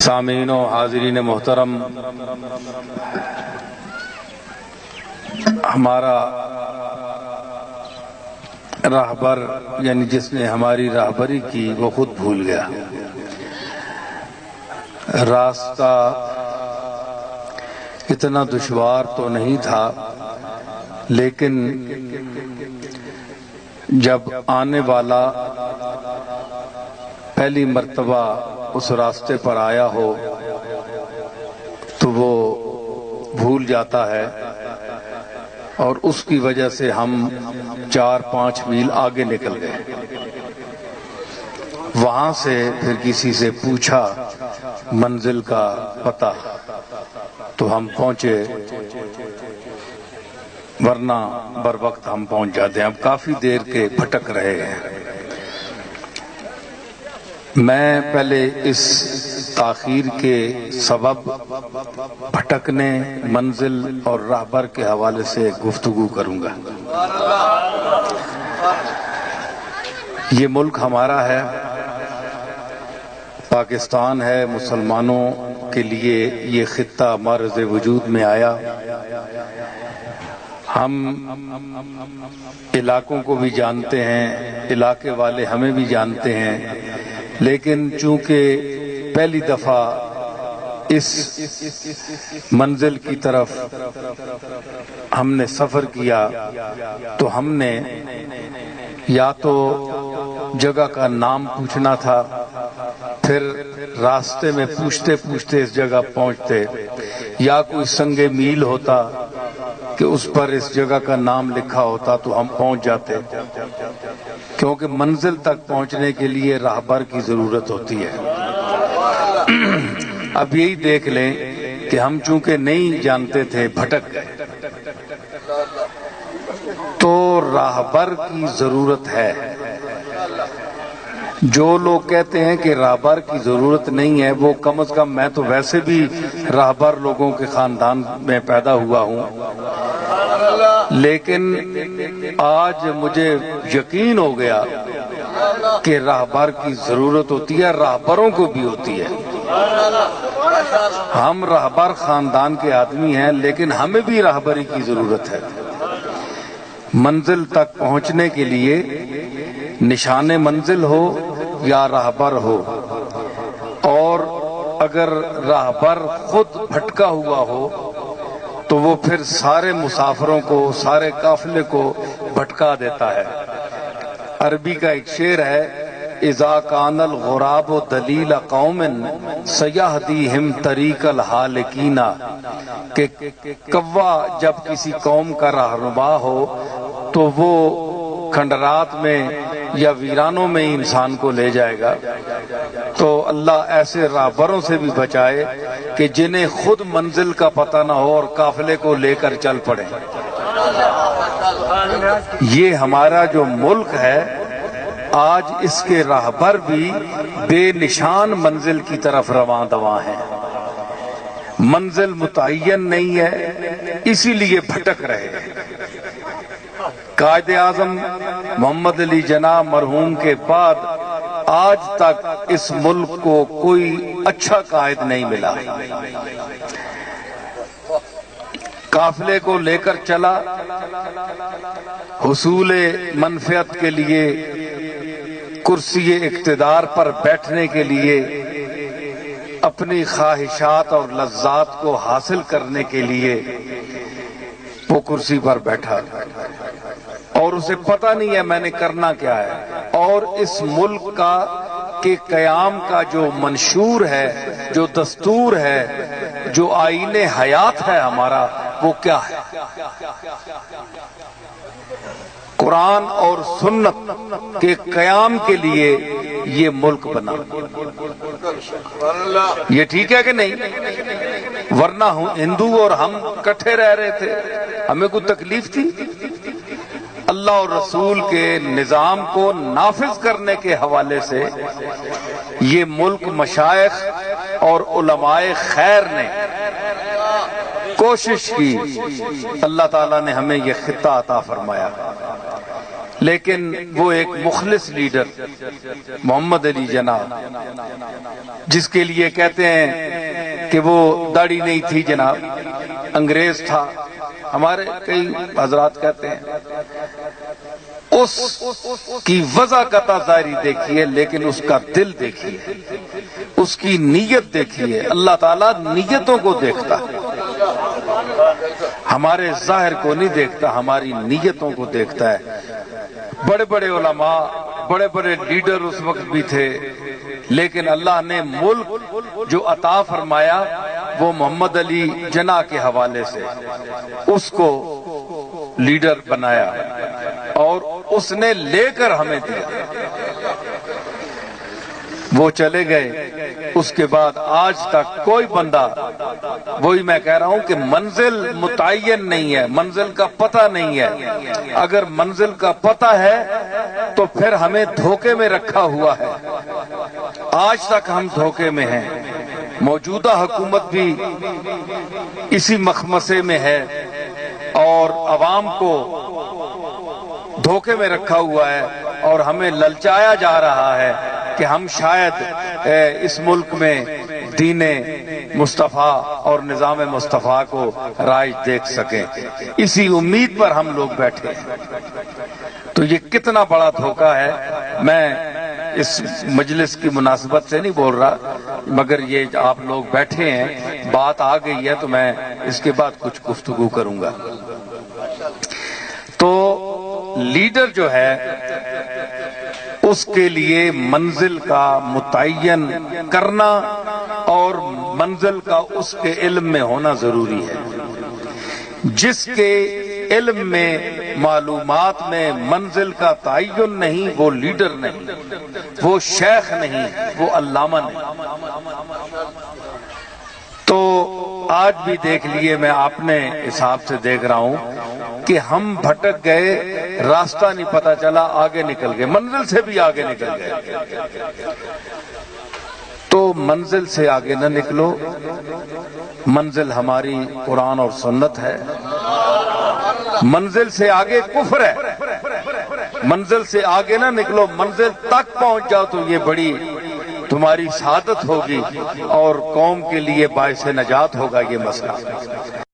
سامعین و حاضرین محترم، ہمارا راہبر یعنی جس نے ہماری راہبری کی وہ خود بھول گیا۔ راستہ اتنا دشوار تو نہیں تھا، لیکن جب آنے والا پہلی مرتبہ اس راستے پر آیا ہو تو وہ بھول جاتا ہے، اور اس کی وجہ سے ہم 4-5 میل آگے نکل گئے۔ وہاں سے پھر کسی سے پوچھا منزل کا پتہ تو ہم پہنچے، ورنہ بر وقت ہم پہنچ جاتے ہیں۔ اب کافی دیر کے بھٹک رہے ہیں۔ میں پہلے اس تاخیر کے سبب بھٹکنے، منزل اور راہبر کے حوالے سے گفتگو کروں گا۔ یہ ملک ہمارا ہے، پاکستان ہے، مسلمانوں کے لیے یہ خطہ معرض وجود میں آیا۔ ہم علاقوں کو بھی جانتے ہیں، علاقے والے ہمیں بھی جانتے ہیں، لیکن چونکہ پہلی دفعہ اس منزل کی طرف ہم نے سفر کیا تو ہم نے یا تو جگہ کا نام پوچھنا تھا، پھر راستے میں پوچھتے پوچھتے اس جگہ پہنچتے، یا کوئی سنگ میل ہوتا کہ اس پر اس جگہ کا نام لکھا ہوتا تو ہم پہنچ جاتے، کیونکہ منزل تک پہنچنے کے لیے راہبر کی ضرورت ہوتی ہے۔ اب یہی دیکھ لیں کہ ہم چونکہ نہیں جانتے تھے، بھٹک گئے، تو راہبر کی ضرورت ہے۔ جو لوگ کہتے ہیں کہ راہبر کی ضرورت نہیں ہے، وہ کم از کم، میں تو ویسے بھی راہبر لوگوں کے خاندان میں پیدا ہوا ہوں، لیکن آج مجھے یقین ہو گیا کہ راہبر کی ضرورت ہوتی ہے، راہبروں کو بھی ہوتی ہے۔ ہم راہبر خاندان کے آدمی ہیں، لیکن ہمیں بھی راہبری کی ضرورت ہے۔ منزل تک پہنچنے کے لیے نشان منزل ہو یا راہبر ہو، اور اگر راہبر خود بھٹکا ہوا ہو تو وہ پھر سارے مسافروں کو، سارے قافلے کو بھٹکا دیتا ہے۔ عربی کا ایک شعر ہے، اذا کان الغراب دلیل قوم سیہدیہم طریق الحالکین، کہ کوا جب کسی قوم کا رہنما ہو تو وہ کھنڈرات میں یا ویرانوں میں انسان کو لے جائے گا۔ تو اللہ ایسے راہبروں سے بھی بچائے کہ جنہیں خود منزل کا پتہ نہ ہو اور قافلے کو لے کر چل پڑے۔ یہ ہمارا جو ملک ہے، آج اس کے راہبر بھی بے نشان منزل کی طرف رواں دواں ہیں۔ منزل متعین نہیں ہے، اسی لیے بھٹک رہے ہیں۔ قائد اعظم محمد علی جناح مرحوم کے بعد آج تک اس ملک کو کوئی اچھا قائد نہیں ملا۔ قافلے کو لے کر چلا، حصول منفعت کے لیے، کرسی اقتدار پر بیٹھنے کے لیے، اپنی خواہشات اور لذات کو حاصل کرنے کے لیے وہ کرسی پر بیٹھا، اور اسے پتہ نہیں ہے میں نے کرنا کیا ہے، اور اس ملک کا کے قیام کا جو منشور ہے، جو دستور ہے، جو آئین حیات ہے ہمارا، وہ کیا ہے؟ قرآن اور سنت کے قیام کے لیے یہ ملک بنا۔ یہ ٹھیک ہے کہ نہیں؟ ورنہ ہندو اور ہم کٹھے رہ رہے تھے، ہمیں کوئی تکلیف تھی؟ اللہ اور رسول کے نظام کو نافذ کرنے کے حوالے سے یہ ملک مشائخ اور علماء خیر نے کوشش کی، اللہ تعالیٰ نے ہمیں یہ خطہ عطا فرمایا۔ لیکن وہ ایک مخلص لیڈر محمد علی جناح، جس کے لیے کہتے ہیں کہ وہ داڑھی نہیں تھی جناب، انگریز تھا، ہمارے کئی حضرات کہتے ہیں، اس کی وضاحت ظاہری دیکھیے لیکن اس کا دل دیکھیے، اس کی نیت دیکھیے۔ اللہ تعالیٰ نیتوں کو دیکھتا ہے، ہمارے ظاہر کو نہیں دیکھتا، ہماری نیتوں کو دیکھتا ہے۔ بڑے بڑے علماء، بڑے بڑے لیڈر اس وقت بھی تھے، لیکن اللہ نے ملک جو عطا فرمایا وہ محمد علی جناح کے حوالے سے اس کو لیڈر بنایا اور اس نے لے کر ہمیں دیا۔ وہ چلے گئے، اس کے بعد آج تک کوئی بندہ، وہی میں کہہ رہا ہوں کہ منزل متعین نہیں ہے، منزل کا پتہ نہیں ہے۔ اگر منزل کا پتہ ہے تو پھر ہمیں دھوکے میں رکھا ہوا ہے، آج تک ہم دھوکے میں ہیں۔ موجودہ حکومت بھی اسی مخمصے میں ہے اور عوام کو دھوکے میں رکھا ہوا ہے اور ہمیں للچایا جا رہا ہے کہ ہم شاید اس ملک میں دین مصطفیٰ اور نظام مصطفیٰ کو رائج دیکھ سکیں، اسی امید پر ہم لوگ بیٹھے ہیں۔ تو یہ کتنا بڑا دھوکہ ہے۔ میں اس مجلس کی مناسبت سے نہیں بول رہا، مگر یہ آپ لوگ بیٹھے ہیں، بات آ گئی ہے تو میں اس کے بعد کچھ گفتگو کروں گا۔ تو لیڈر جو ہے اس کے لیے منزل کا متعین کرنا اور منزل کا اس کے علم میں ہونا ضروری ہے۔ جس کے علم میں، معلومات میں منزل کا تعین نہیں، وہ لیڈر نہیں، وہ شیخ نہیں، وہ علامہ نہیں۔ تو آج بھی دیکھ لیے، میں اپنے حساب سے دیکھ رہا ہوں کہ ہم بھٹک گئے، راستہ نہیں پتا چلا، آگے نکل گئے، منزل سے بھی آگے نکل گئے۔ تو منزل سے آگے نہ نکلو، منزل ہماری قرآن اور سنت ہے۔ منزل سے آگے کفر ہے، منزل سے آگے نہ نکلو، منزل تک پہنچ جاؤ تو یہ بڑی تمہاری سعادت ہوگی اور قوم کے لیے باعث نجات ہوگا یہ مسئلہ۔